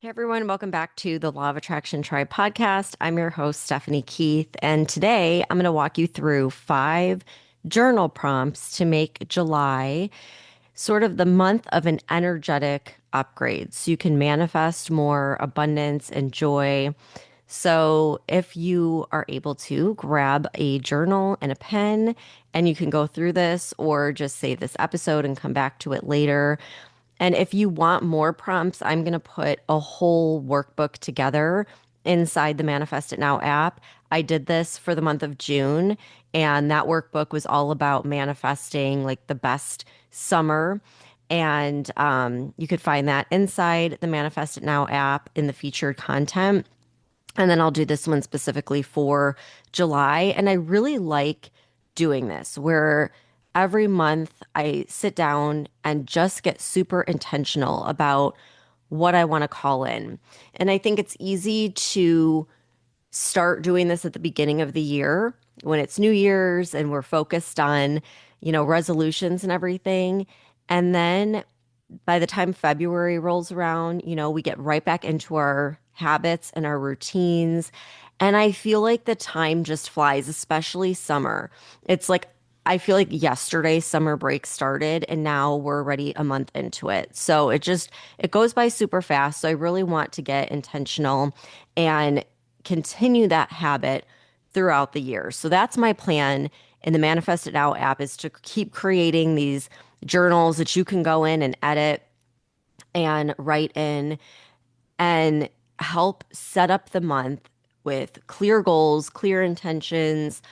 Hey everyone, welcome back to the Law of Attraction Tribe podcast. I'm your host, Stephanie Keith, and today I'm going to walk you through 5 journal prompts to make July sort of the month of an energetic upgrade so you can manifest more abundance and joy. So, if you are able to grab a journal and a pen, and you can go through this or just save this episode and come back to it later. And if you want more prompts, I'm going to put a whole workbook together inside the Manifest It Now app. I did this for the month of June, and that workbook was all about manifesting like the best summer. And you could find that inside the Manifest It Now app in the featured content. And then I'll do this one specifically for July. And I really like doing this where every month I sit down and just get super intentional about what I want to call in. And I think it's easy to start doing this at the beginning of the year when it's New Year's and we're focused on, resolutions and everything. And then by the time February rolls around, we get right back into our habits and our routines. And I feel like the time just flies, especially summer. It's like, I feel like yesterday summer break started and now we're already a month into it. So it goes by super fast. So I really want to get intentional and continue that habit throughout the year. So that's my plan in the Manifest It Now app is to keep creating these journals that you can go in and edit and write in and help set up the month with clear goals, clear intentions,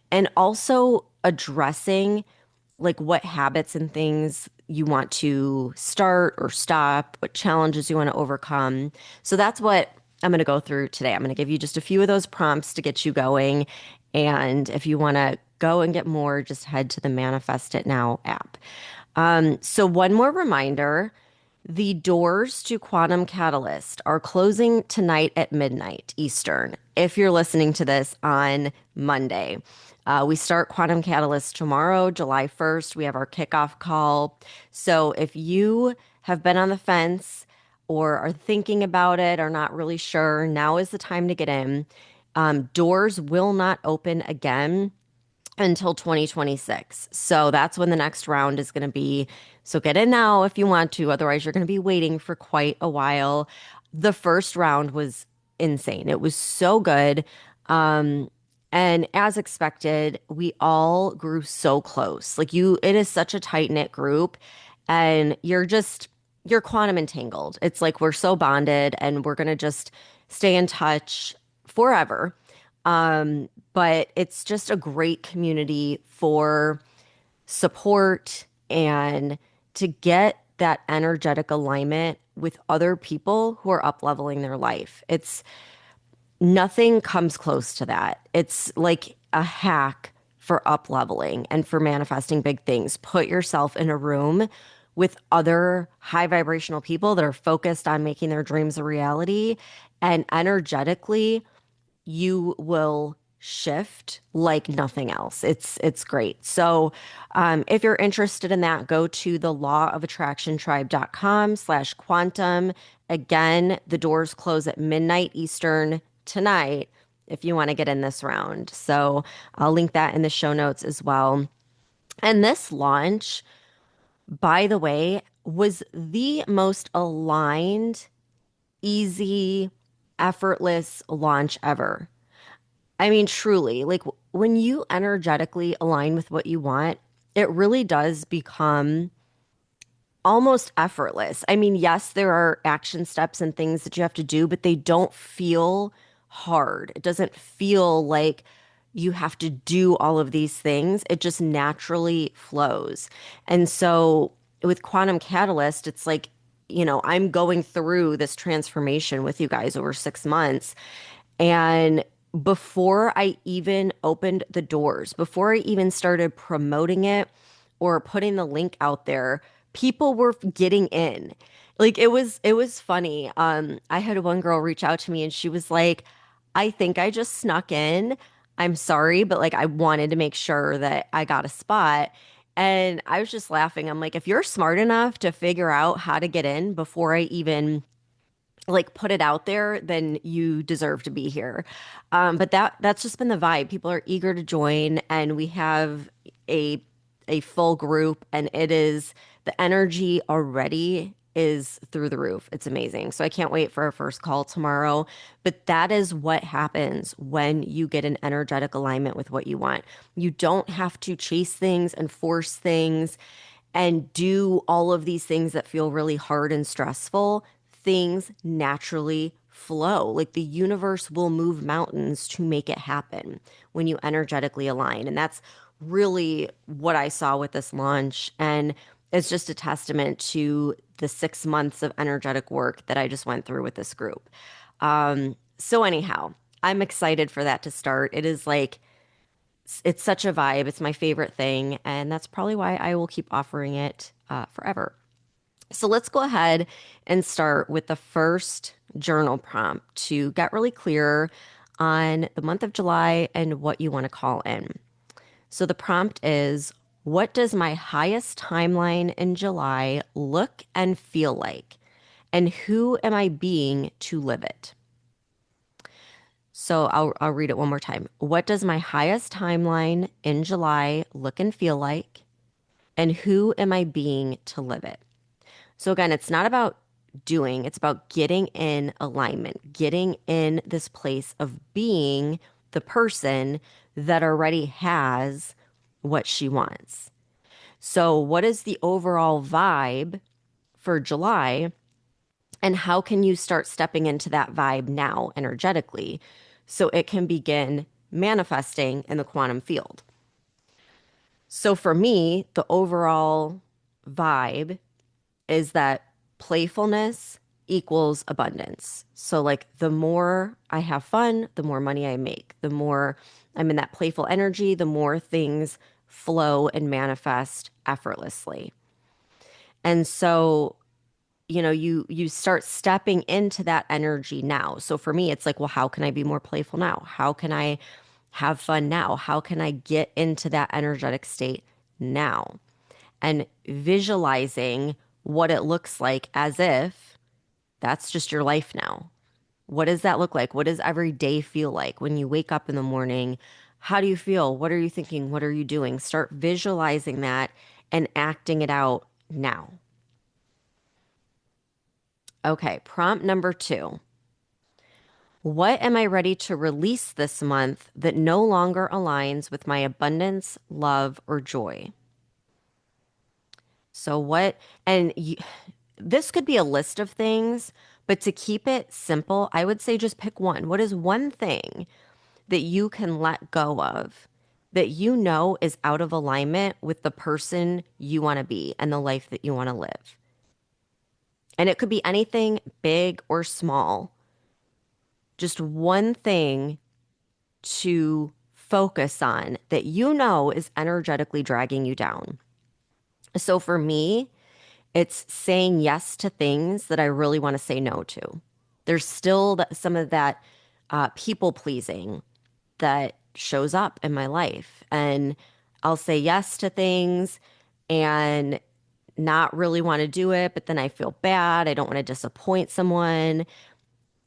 and also addressing like what habits and things you want to start or stop, what challenges you want to overcome. So that's what I'm going to go through today. I'm going to give you just a few of those prompts to get you going. And if you want to go and get more, just head to the Manifest It Now app. So, one more reminder, the doors to Quantum Catalyst are closing tonight at midnight Eastern. If you're listening to this on Monday, we start Quantum Catalyst tomorrow, July 1st. We have our kickoff call. So, if you have been on the fence or are thinking about it or not really sure, now is the time to get in. Doors will not open again until 2026. So that's when the next round is going to be. So get in now if you want to. Otherwise, you're going to be waiting for quite a while. The first round was insane. It was so good. Um, and as expected, we all grew so close. It is such a tight-knit group, and you're quantum entangled. It's like we're so bonded and we're going to just stay in touch forever. But it's just a great community for support and to get that energetic alignment with other people who are up leveling their life. It's nothing comes close to that. It's like a hack for up leveling and for manifesting big things. Put yourself in a room with other high vibrational people that are focused on making their dreams a reality, and energetically you will shift like nothing else. It's great. So if you're interested in that, go to the lawofattractiontribe.com/quantum. Again, the doors close at midnight Eastern tonight if you want to get in this round. So I'll link that in the show notes as well. And this launch, by the way, was the most aligned, easy, effortless launch ever. I mean, truly, like when you energetically align with what you want, it really does become almost effortless. I mean, yes, there are action steps and things that you have to do, but they don't feel hard. It doesn't feel like you have to do all of these things. It just naturally flows. And so with Quantum Catalyst, it's like, I'm going through this transformation with you guys over 6 months. And before I even opened the doors, before I even started promoting it or putting the link out there, people were getting in. Like it was funny. I had one girl reach out to me and she was like, "I think I just snuck in. I'm sorry, but like I wanted to make sure that I got a spot." And I was just laughing. I'm like, if you're smart enough to figure out how to get in before I even like put it out there, then you deserve to be here. But that's just been the vibe. People are eager to join, and we have a a full group, and it is the energy already is through the roof. It's amazing. So I can't wait for our first call tomorrow. But that is what happens when you get an energetic alignment with what you want. You don't have to chase things and force things and do all of these things that feel really hard and stressful. Things naturally flow. Like the universe will move mountains to make it happen when you energetically align. And that's really what I saw with this launch. And it's just a testament to the 6 months of energetic work that I just went through with this group. So, anyhow, I'm excited for that to start. It is like, it's such a vibe. It's my favorite thing. And that's probably why I will keep offering it forever. So let's go ahead and start with the first journal prompt to get really clear on the month of July and what you want to call in. So the prompt is, what does my highest timeline in July look and feel like? And who am I being to live it? So I'll read it one more time. What does my highest timeline in July look and feel like? And who am I being to live it? So again, it's not about doing, it's about getting in alignment, getting in this place of being the person that already has what she wants. So, what is the overall vibe for July? And how can you start stepping into that vibe now energetically so it can begin manifesting in the quantum field? So, for me, the overall vibe is that playfulness equals abundance. So, like, the more I have fun, the more money I make. The more I'm in that playful energy, the more things flow and manifest effortlessly. And so, you start stepping into that energy now. So for me, it's like, well, how can I be more playful now? How can I have fun now? How can I get into that energetic state now? And visualizing what it looks like as if that's just your life now. What does that look like? What does every day feel like when you wake up in the morning? How do you feel? What are you thinking? What are you doing? Start visualizing that and acting it out now. Okay, prompt number 2. What am I ready to release this month that no longer aligns with my abundance, love, or joy? So, this could be a list of things, but to keep it simple, I would say just pick one. What is one thing that you can let go of that you know is out of alignment with the person you want to be and the life that you want to live? And it could be anything big or small, just one thing to focus on that you know is energetically dragging you down. So for me, it's saying yes to things that I really want to say no to. There's still some of that people pleasing that shows up in my life. And I'll say yes to things and not really want to do it, but then I feel bad. I don't want to disappoint someone.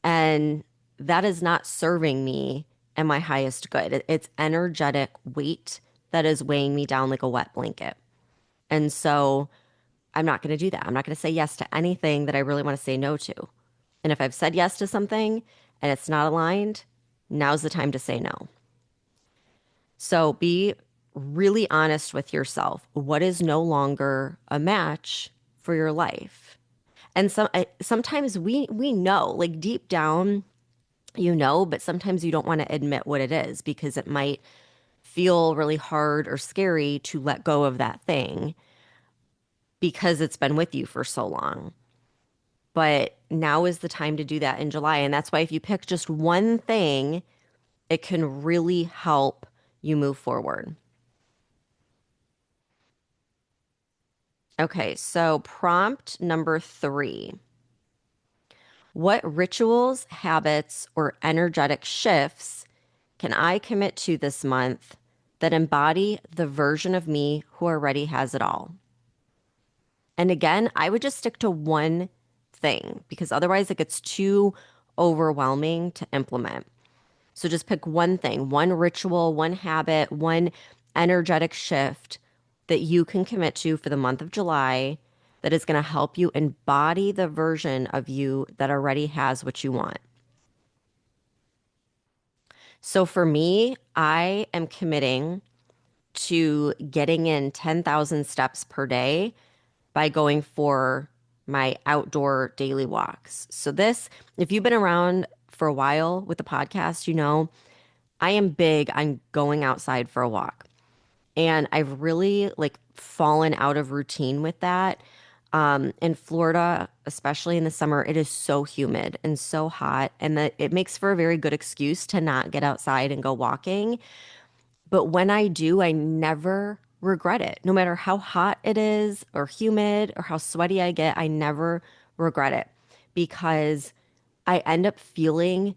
And that is not serving me and my highest good. It's energetic weight that is weighing me down like a wet blanket. And so I'm not going to do that. I'm not going to say yes to anything that I really want to say no to. And if I've said yes to something and it's not aligned, now's the time to say no. So be really honest with yourself. What is no longer a match for your life? And sometimes we know, like deep down, but sometimes you don't want to admit what it is because it might feel really hard or scary to let go of that thing because it's been with you for so long. But now is the time to do that in July. And that's why if you pick just one thing, it can really help you move forward. Okay, so prompt number 3. What rituals, habits, or energetic shifts can I commit to this month that embody the version of me who already has it all? And again, I would just stick to one thing because otherwise it gets too overwhelming to implement. So just pick one thing, one ritual, one habit, one energetic shift that you can commit to for the month of July that is going to help you embody the version of you that already has what you want. So for me, I am committing to getting in 10,000 steps per day by going for my outdoor daily walks. So this, if you've been around for a while with the podcast, you know, I am big on going outside for a walk. And I've really like fallen out of routine with that. In Florida, especially in the summer, it is so humid and so hot, and that it makes for a very good excuse to not get outside and go walking. But when I do, I never regret it. No matter how hot it is, or humid, or how sweaty I get, I never regret it because I end up feeling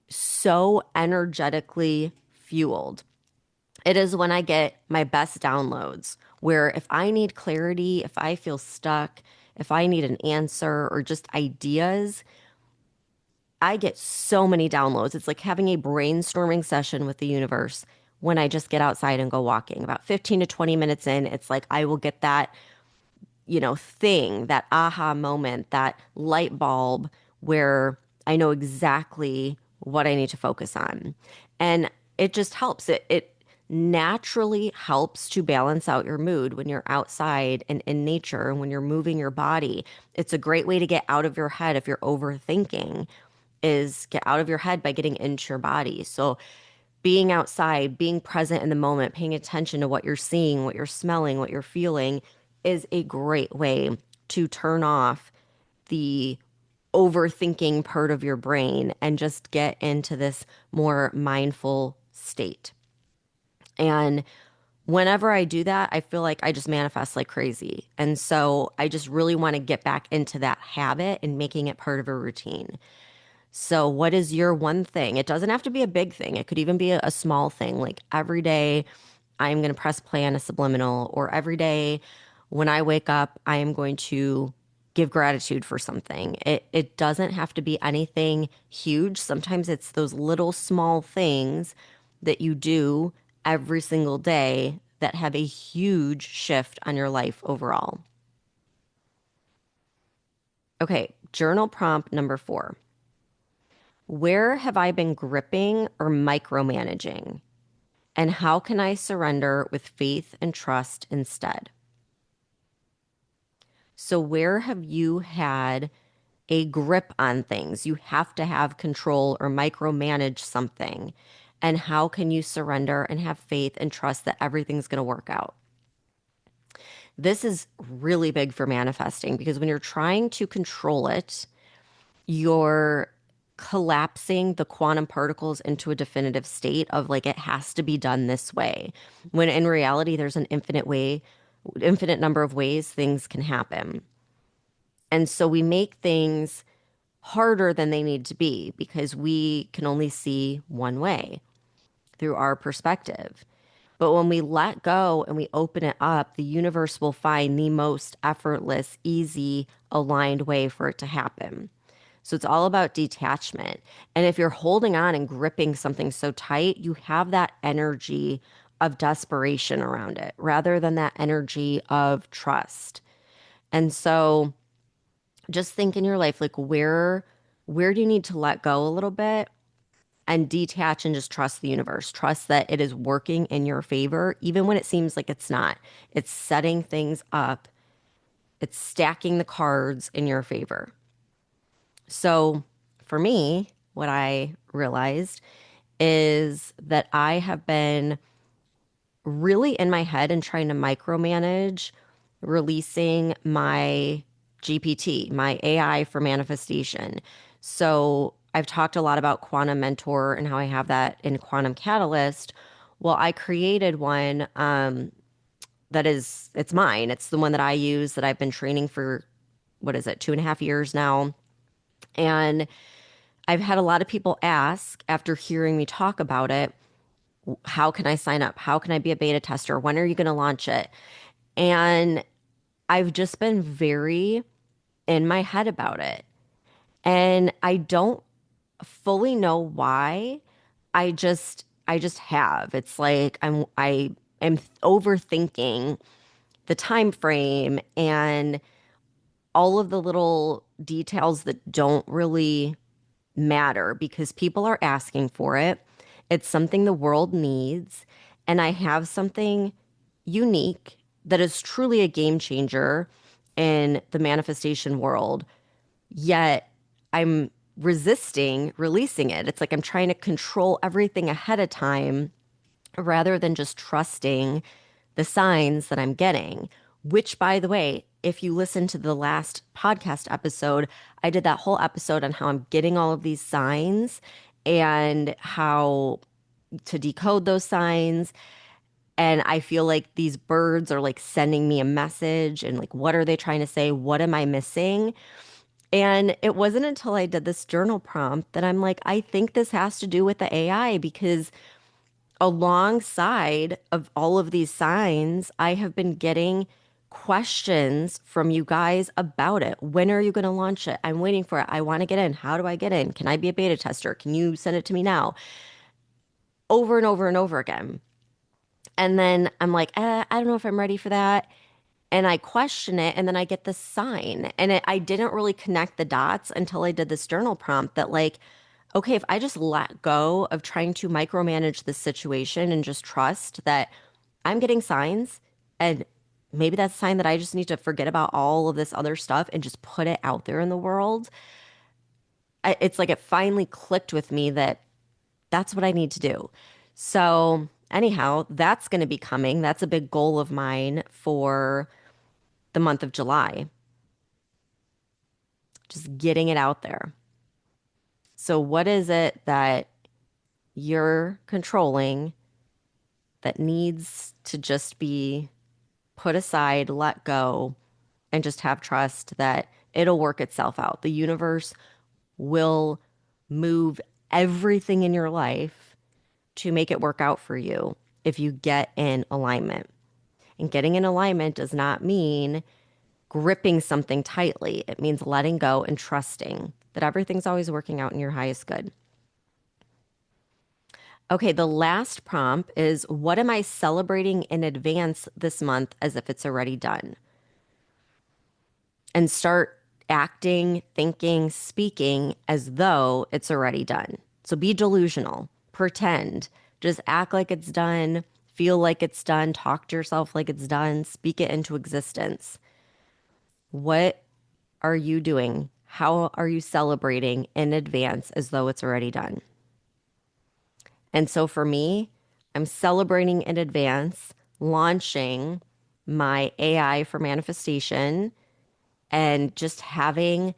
so energetically fueled. It is when I get my best downloads, where if I need clarity, if I feel stuck, if I need an answer or just ideas, I get so many downloads. It's like having a brainstorming session with the universe when I just get outside and go walking. About 15 to 20 minutes in, it's like I will get that thing, that aha moment, that light bulb where I know exactly what I need to focus on. And it just helps. It naturally helps to balance out your mood when you're outside and in nature and when you're moving your body. It's a great way to get out of your head if you're overthinking, is get out of your head by getting into your body. So being outside, being present in the moment, paying attention to what you're seeing, what you're smelling, what you're feeling is a great way to turn off the overthinking part of your brain and just get into this more mindful state. And whenever I do that, I feel like I just manifest like crazy. And so I just really want to get back into that habit and making it part of a routine. So, what is your one thing? It doesn't have to be a big thing. It could even be a small thing. Like every day, I'm going to press play on a subliminal, or every day when I wake up, I am going to give gratitude for something. It doesn't have to be anything huge. Sometimes it's those little small things that you do every single day that have a huge shift on your life overall. Okay, journal prompt number 4. Where have I been gripping or micromanaging? And how can I surrender with faith and trust instead? So, where have you had a grip on things? You have to have control or micromanage something. And how can you surrender and have faith and trust that everything's going to work out? This is really big for manifesting because when you're trying to control it, you're collapsing the quantum particles into a definitive state of like it has to be done this way. When in reality, there's an infinite number of ways things can happen. And so we make things harder than they need to be because we can only see one way through our perspective. But when we let go and we open it up, the universe will find the most effortless, easy, aligned way for it to happen. So it's all about detachment. And if you're holding on and gripping something so tight, you have that energy of desperation around it rather than that energy of trust. And so just think in your life, like where do you need to let go a little bit and detach and just trust the universe? Trust that it is working in your favor, even when it seems like it's not. It's setting things up. It's stacking the cards in your favor. So for me, what I realized is that I have been really in my head and trying to micromanage releasing my GPT, my AI for manifestation. So I've talked a lot about Quantum Mentor and how I have that in Quantum Catalyst. Well, I created one it's mine. It's the one that I use that I've been training for, what is it, 2.5 years now. And I've had a lot of people ask after hearing me talk about it, how can I sign up? How can I be a beta tester? When are you going to launch it? And I've just been very in my head about it. And I don't fully know why. I just have. It's like I am overthinking the time frame and all of the little details that don't really matter because people are asking for it. It's something the world needs. And I have something unique that is truly a game changer in the manifestation world. Yet I'm resisting releasing it. It's like I'm trying to control everything ahead of time rather than just trusting the signs that I'm getting. Which, by the way, if you listen to the last podcast episode, I did that whole episode on how I'm getting all of these signs and how to decode those signs. And I feel like these birds are like sending me a message and like, what are they trying to say? What am I missing? And it wasn't until I did this journal prompt that I'm like, I think this has to do with the AI because alongside of all of these signs, I have been getting questions from you guys about it. When are you going to launch it? I'm waiting for it. I want to get in. How do I get in? Can I be a beta tester? Can you send it to me now? Over and over and over again. And then I'm like, I don't know if I'm ready for that. And I question it, and then I get this sign. And I didn't really connect the dots until I did this journal prompt that, like, okay, if I just let go of trying to micromanage this situation and just trust that I'm getting signs, and maybe that's a sign that I just need to forget about all of this other stuff and just put it out there in the world. It's like it finally clicked with me that that's what I need to do. So, anyhow, that's going to be coming. That's a big goal of mine for the month of July, just getting it out there. So, what is it that you're controlling that needs to just be put aside, let go, and just have trust that it'll work itself out? The universe will move everything in your life to make it work out for you if you get in alignment. And getting in alignment does not mean gripping something tightly. It means letting go and trusting that everything's always working out in your highest good. Okay, the last prompt is, what am I celebrating in advance this month as if it's already done? And start acting, thinking, speaking as though it's already done. So be delusional, pretend, just act like it's done, feel like it's done, talk to yourself like it's done, speak it into existence. What are you doing? How are you celebrating in advance as though it's already done? And so for me, I'm celebrating in advance, launching my AI for manifestation and just having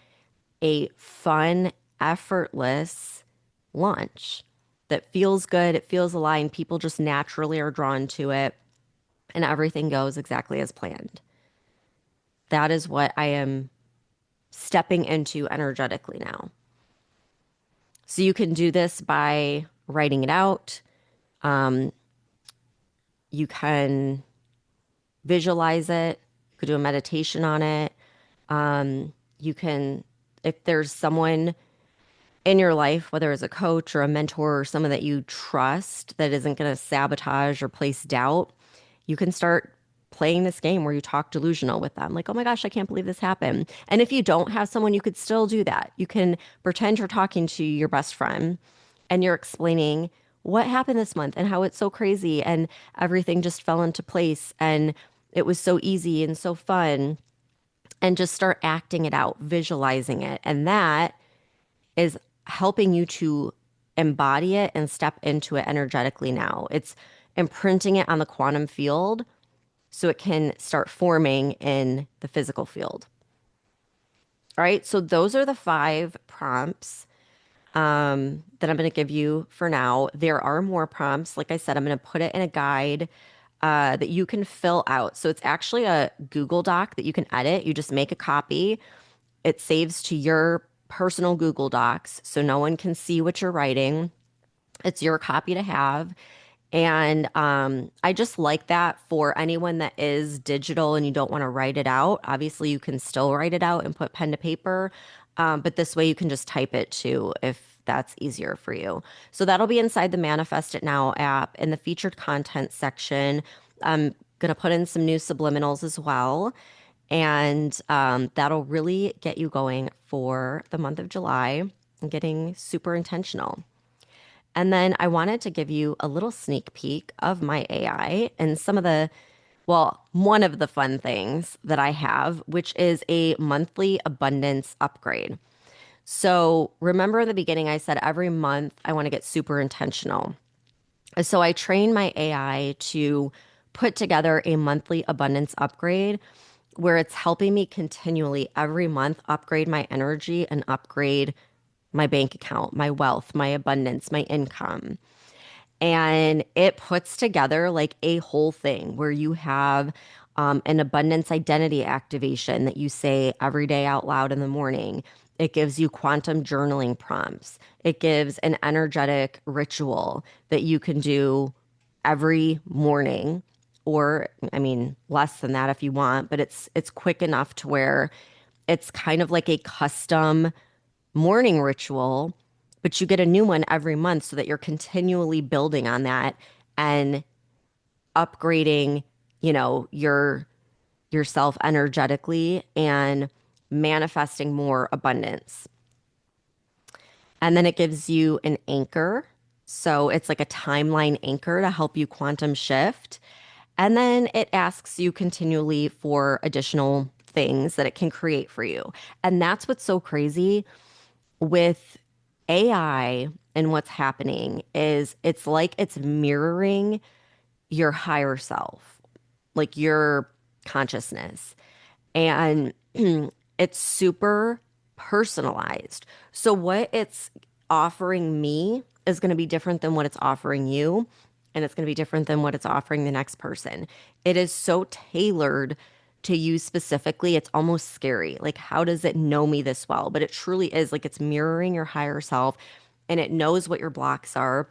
a fun, effortless launch that feels good. It feels aligned. People just naturally are drawn to it, and everything goes exactly as planned. That is what I am stepping into energetically now. So you can do this by writing it out. You can visualize it. You could do a meditation on it. You can, if there's someone in your life, whether it's a coach or a mentor or someone that you trust that isn't going to sabotage or place doubt, you can start playing this game where you talk delusional with them. Like, oh my gosh, I can't believe this happened. And if you don't have someone, you could still do that. You can pretend you're talking to your best friend and you're explaining what happened this month and how it's so crazy and everything just fell into place and it was so easy and so fun. And just start acting it out, visualizing it. And that is helping you to embody it and step into it energetically now. It's imprinting it on the quantum field so it can start forming in the physical field. All right, so those are the 5 prompts that I'm going to give you for now. There are more prompts. Like I said, I'm going to put it in a guide that you can fill out. So it's actually a Google Doc that you can edit. You just make a copy. It saves to your personal Google Docs so no one can see what you're writing. It's your copy to have. And I just like that for anyone that is digital and you don't want to write it out. Obviously, you can still write it out and put pen to paper, but this way you can just type it too if that's easier for you. So that'll be inside the Manifest It Now app in the featured content section. I'm going to put in some new subliminals as well. And that'll really get you going for the month of July and getting super intentional. And then I wanted to give you a little sneak peek of my AI and some of the, well, one of the fun things that I have, which is a monthly abundance upgrade. So remember in the beginning, I said every month I want to get super intentional. So I train my AI to put together a monthly abundance upgrade where it's helping me continually every month upgrade my energy and upgrade my bank account, my wealth, my abundance, my income. And it puts together like a whole thing where you have an abundance identity activation that you say every day out loud in the morning. It gives you quantum journaling prompts. It gives an energetic ritual that you can do every morning, or I mean less than that if you want, but it's quick enough to where it's kind of like a custom morning ritual, but you get a new one every month so that you're continually building on that and upgrading, yourself energetically and manifesting more abundance. And then it gives you an anchor. So it's like a timeline anchor to help you quantum shift. And then it asks you continually for additional things that it can create for you. And that's what's so crazy with AI and what's happening is it's like it's mirroring your higher self, like your consciousness. And it's super personalized. So what it's offering me is going to be different than what it's offering you, and it's going to be different than what it's offering the next person. It is so tailored to you specifically. It's almost scary. Like, how does it know me this well? But it truly is like it's mirroring your higher self, and it knows what your blocks are.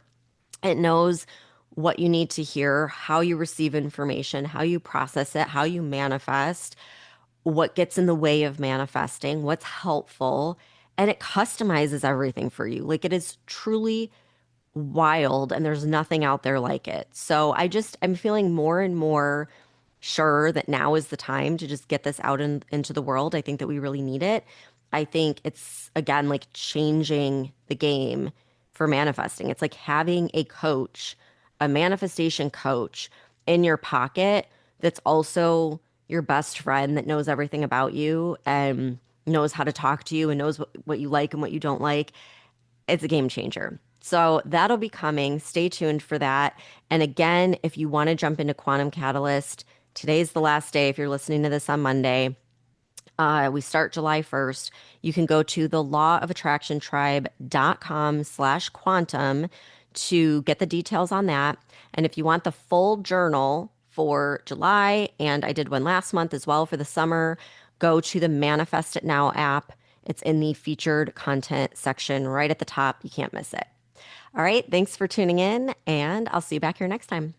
It knows what you need to hear, how you receive information, how you process it, how you manifest, what gets in the way of manifesting, what's helpful, and it customizes everything for you. Like it is truly wild and there's nothing out there like it. So I'm feeling more and more sure that now is the time to just get this out into the world. I think that we really need it. I think it's again like changing the game for manifesting. It's like having a coach, a manifestation coach in your pocket that's also your best friend that knows everything about you and knows how to talk to you and knows what you like and what you don't like. It's a game changer. So that'll be coming. Stay tuned for that. And again, if you want to jump into Quantum Catalyst, today's the last day. If you're listening to this on Monday, we start July 1st. You can go to the lawofattractiontribe.com/quantum to get the details on that. And if you want the full journal for July, and I did one last month as well for the summer, go to the Manifest It Now app. It's in the featured content section right at the top. You can't miss it. All right. Thanks for tuning in, and I'll see you back here next time.